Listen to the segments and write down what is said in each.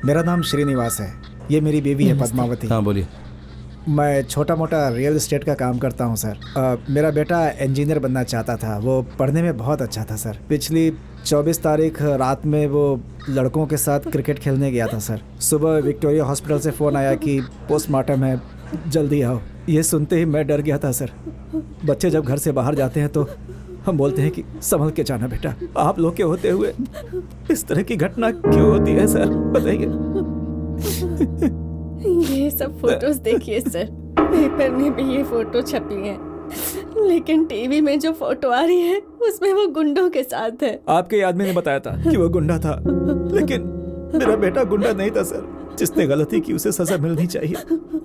मेरा नाम श्रीनिवास है, ये मेरी बीवी है पद्मावती। हाँ बोलिए। मैं छोटा मोटा रियल एस्टेट का काम करता हूँ सर। मेरा बेटा इंजीनियर बनना चाहता था, वो पढ़ने में बहुत अच्छा था सर। पिछली 24 तारीख रात में वो लड़कों के साथ क्रिकेट खेलने गया था सर। सुबह विक्टोरिया हॉस्पिटल से फ़ोन आया कि पोस्टमार्टम है, जल्दी आओ। ये सुनते ही मैं डर गया था सर। बच्चे जब घर से बाहर जाते हैं तो हम बोलते हैं कि संभल के जाना बेटा। आप लोग के होते हुए इस तरह की घटना क्यों होती है सर, बताइए। ये सब फोटोज देखिए सर, पेपर में भी ये फोटो छपी है, लेकिन टीवी में जो फोटो आ रही है उसमें वो गुंडों के साथ है। आपके आदमी ने बताया था कि वो गुंडा था, लेकिन मेरा बेटा गुंडा नहीं था सर। जिसने गलती की उसे सजा मिलनी चाहिए,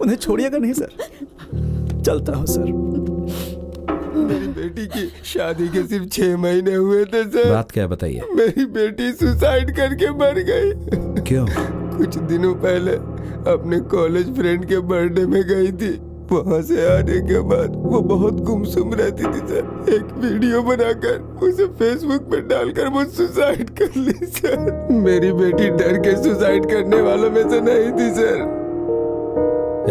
उन्हें छोड़िएगा नहीं सर। चलता हूँ सर। मेरी बेटी की शादी के सिर्फ 6 महीने हुए थे सर। बात क्या है बताइए। मेरी बेटी सुसाइड करके मर गई। क्यों? कुछ दिनों पहले अपने कॉलेज फ्रेंड के बर्थडे में गई थी। वहाँ से आने के बाद वो बहुत गुमसुम रहती थी सर। एक वीडियो बनाकर उसे फेसबुक पे डालकर वो सुसाइड कर ली सर। मेरी बेटी डर के सुसाइड करने वालों में से नहीं थी सर।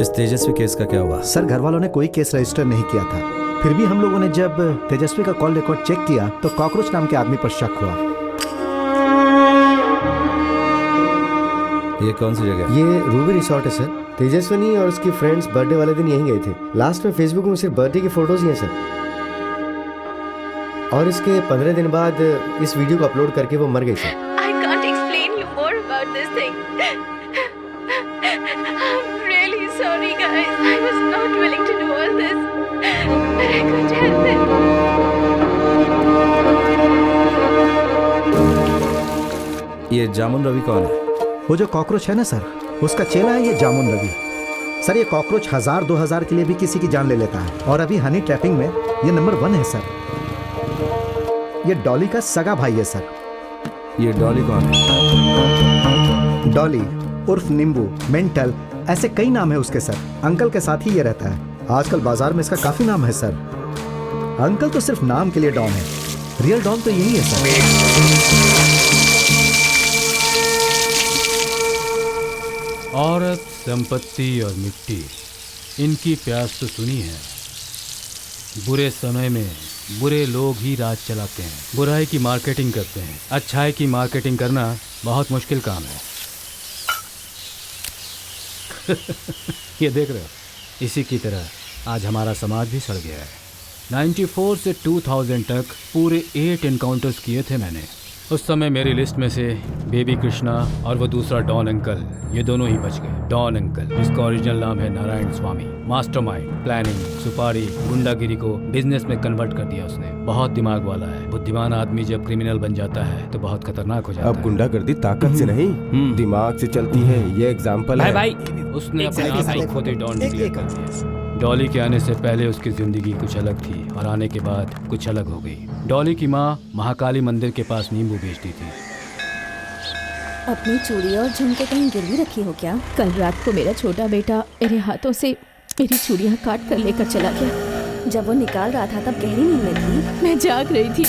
इस तेजस्वी केस का क्या हुआ? सर घर वालों ने कोई केस रजिस्टर नहीं किया था, फिर भी हम लोगों ने जब तेजस्वी का कॉल रिकॉर्ड चेक किया तो कॉकरोच नाम के आदमी पर शक हुआ। ये कौन सी जगह? ये रूबी रिसोर्ट है सर। तेजस्विनी और उसकी फ्रेंड्स बर्थडे वाले दिन यहीं गए थे। लास्ट में फेसबुक में सिर्फ बर्थडे की फोटोज ही हैं सर। और इसके 15 दिन बाद इस वीडियो को अपलोड करके वो मर गई sir. I can't explain you more about this thing. I'm really sorry guys. I was not willing to do all this. But I couldn't help it. ये जामुन रवि कौन है? वो जो कॉकरोच है ना सर, उसका चेला है ये जामुन रवि। सर ये कॉकरोच 1000-2000 के लिए भी किसी की जान ले लेता है, और अभी हनी ट्रैपिंग में ये नंबर 1 है सर। ये डॉली का सगा भाई है सर। ये डॉली कौन है? डॉली उर्फ नींबू, मेंटल, ऐसे कई नाम है उसके सर। अंकल के साथ ही ये रहता है। आजकल बाजार में इसका काफी नाम है सर। अंकल तो सिर्फ नाम के लिए डॉन है, रियल डॉन तो यही है सर। औरत, संपत्ति और मिट्टी, इनकी प्यास तो सुनी है। बुरे समय में बुरे लोग ही राज चलाते हैं, बुराई की मार्केटिंग करते हैं। अच्छाई की मार्केटिंग करना बहुत मुश्किल काम है। ये देख रहे हो, इसी की तरह आज हमारा समाज भी सड़ गया है। 94 से 2000 तक पूरे 8 एनकाउंटर्स किए थे मैंने। उस समय मेरी लिस्ट में से बेबी कृष्णा और वो दूसरा डॉन अंकल, ये दोनों ही बच गए। डॉन अंकल, जिसका ओरिजिनल नाम है नारायण स्वामी, मास्टरमाइंड, प्लानिंग, सुपारी, गुंडागिरी को बिजनेस में कन्वर्ट कर दिया उसने। बहुत दिमाग वाला है। बुद्धिमान आदमी जब क्रिमिनल बन जाता है तो बहुत खतरनाक हो जाता है। अब गुंडागर्दी ताकत से नहीं, दिमाग से चलती है। ये एग्जाम्पल है। भाई उसने अपने आप को खुद ही डॉन डिक्लेयर कर दिया। डॉली के आने से पहले उसकी जिंदगी कुछ अलग थी और आने के बाद कुछ अलग हो गई। डॉली की माँ महाकाली मंदिर के पास नींबू बेचती थी। अपनी चूड़ी और झुमके कहीं गिरवी रखी हो क्या? कल रात को मेरा छोटा बेटा मेरे हाथों से मेरी चूड़ियाँ काट कर लेकर चला गया। जब वो निकाल रहा था तब गहरी नींद में थी। मैं जाग रही थी,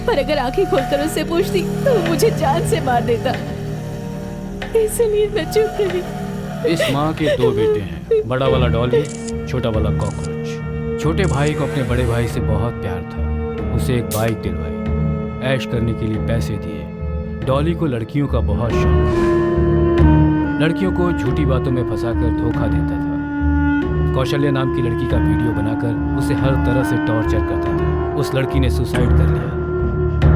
पर अगर आंखें खोलकर उससे पूछती तो वो मुझे जान से मार देता, इसलिए मैं चुप रही। इस माँ के 2 बेटे हैं, बड़ा वाला डॉली, छोटा वाला कॉकरोच। छोटे भाई को अपने बड़े भाई से बहुत प्यार था। उसे एक बाइक दिलवाई, ऐश करने के लिए पैसे दिए। डॉली को लड़कियों का बहुत शौक, लड़कियों को झूठी बातों में फंसाकर धोखा देता था। कौशल्या नाम की लड़की का वीडियो बनाकर उसे हर तरह से टॉर्चर करता था। उस लड़की ने सुसाइड कर लिया।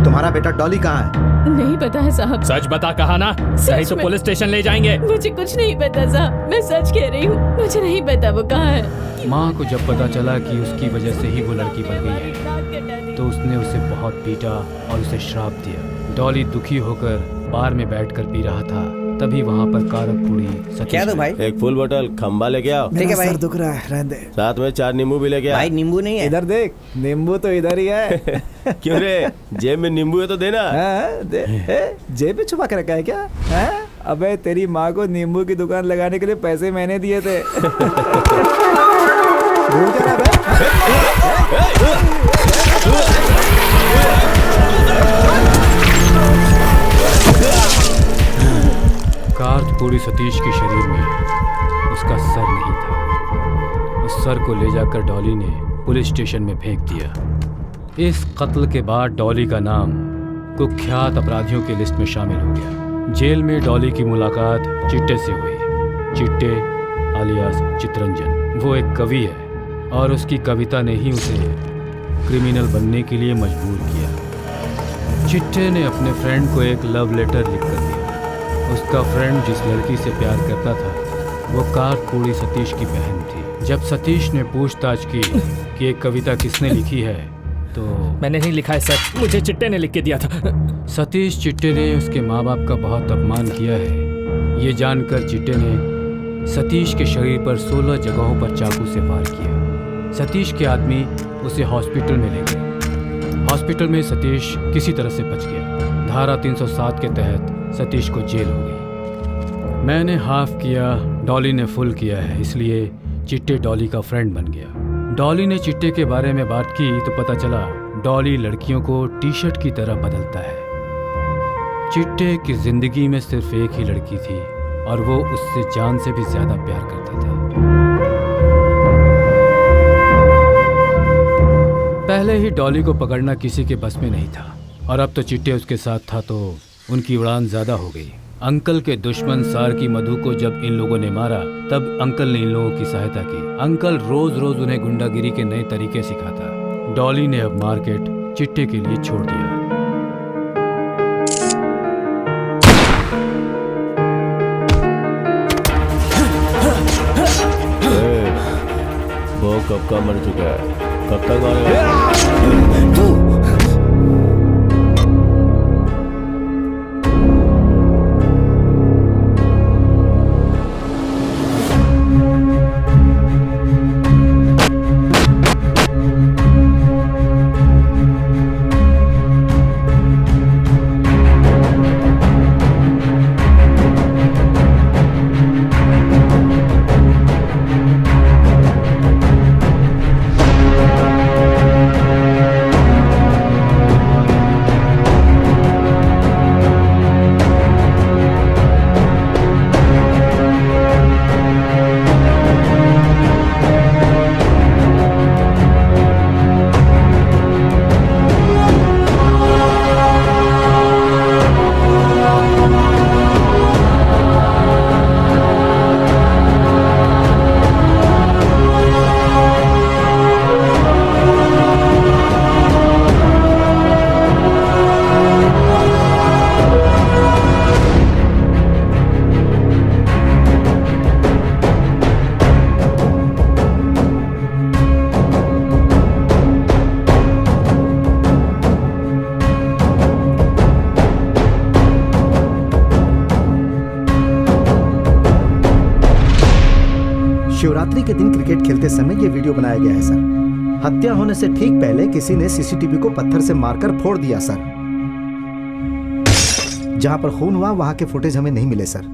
तुम्हारा बेटा डॉली कहाँ है? नहीं पता है साहब। सच बता, कहा ना, नहीं तो पुलिस स्टेशन ले जाएंगे। मुझे कुछ नहीं पता साहब, मैं सच कह रही हूँ, मुझे नहीं पता वो कहाँ है। माँ को जब पता चला कि उसकी वजह से ही वो लड़की बन गई है तो उसने उसे बहुत पीटा और उसे श्राप दिया। डॉली दुखी होकर बार में बैठकर पी रहा था, तभी वहाँ पर कारक पुड़ी। क्या दो भाई? एक फुल बोतल खंबा लेके आओ। ठीक है भाई। सर दुख रहा है, रहने दे। साथ में 4 नींबू भी लेके आओ। भाई नींबू नहीं है। इधर देख, नींबू तो इधर ही है। क्यों रे, जेब में नींबू है तो देना। जेब में छुपा के रखा है क्या? अबे तेरी माँ को नींबू की दुकान लगाने के लिए पैसे मैंने दिए थे। भूल जा बे। कार्तपूरी सतीश के शरीर में उसका सर नहीं था। उस सर को ले जाकर डॉली ने पुलिस स्टेशन में फेंक दिया। इस कत्ल के बाद डॉली का नाम कुख्यात अपराधियों की लिस्ट में शामिल हो गया। जेल में डॉली की मुलाकात चिट्टे से हुई। चिट्टे आलियास चितरंजन, वो एक कवि है और उसकी कविता ने ही उसे क्रिमिनल बनने के लिए मजबूर किया। चिट्टे ने अपने फ्रेंड को एक लव लेटर लिखकर दिया। उसका फ्रेंड जिस लड़की से प्यार करता था वो कार्तपूरी सतीश की बहन थी। जब सतीश ने पूछताछ की कि एक कविता किसने लिखी है तो मैंने नहीं लिखा है सर, मुझे चिट्टे ने लिख के दिया था। सतीश चिट्टे ने उसके माँ बाप का बहुत अपमान किया है। ये जानकर चिट्टे ने सतीश के शरीर पर 16 जगहों पर चाकू से वार किया। सतीश के आदमी उसे हॉस्पिटल में ले गए। हॉस्पिटल में सतीश किसी तरह से बच गया। धारा 307 के तहत सतीश को जेल हो गई। मैंने हाफ किया, डॉली ने फुल किया है, इसलिए चिट्टे डॉली का फ्रेंड बन गया। डॉली ने चिट्टे के बारे में बात की तो पता चला डॉली लड़कियों को टी शर्ट की तरह बदलता है। चिट्टे की जिंदगी में सिर्फ एक ही लड़की थी और वो उससे जान से भी ज्यादा प्यार करता था। पहले ही डॉली को पकड़ना किसी के बस में नहीं था और अब तो चिट्टे उसके साथ था तो उनकी उड़ान ज्यादा हो गई। अंकल के दुश्मन सार की मधु को जब इन लोगों ने मारा तब अंकल ने इन लोगों की सहायता की। अंकल रोज रोज उन्हें गुंडागिरी के नए तरीके सिखाता। डॉली ने अब मार्केट चिट्टे के लिए छोड़ दिया। वो कब का मर चुका है, कब तक मारेगा? शिवरात्रि के दिन क्रिकेट खेलते समय ये वीडियो बनाया गया है सर। हत्या होने से ठीक पहले किसी ने सीसीटीवी को पत्थर से मारकर फोड़ दिया सर। जहां पर खून हुआ वहां के फुटेज हमें नहीं मिले सर।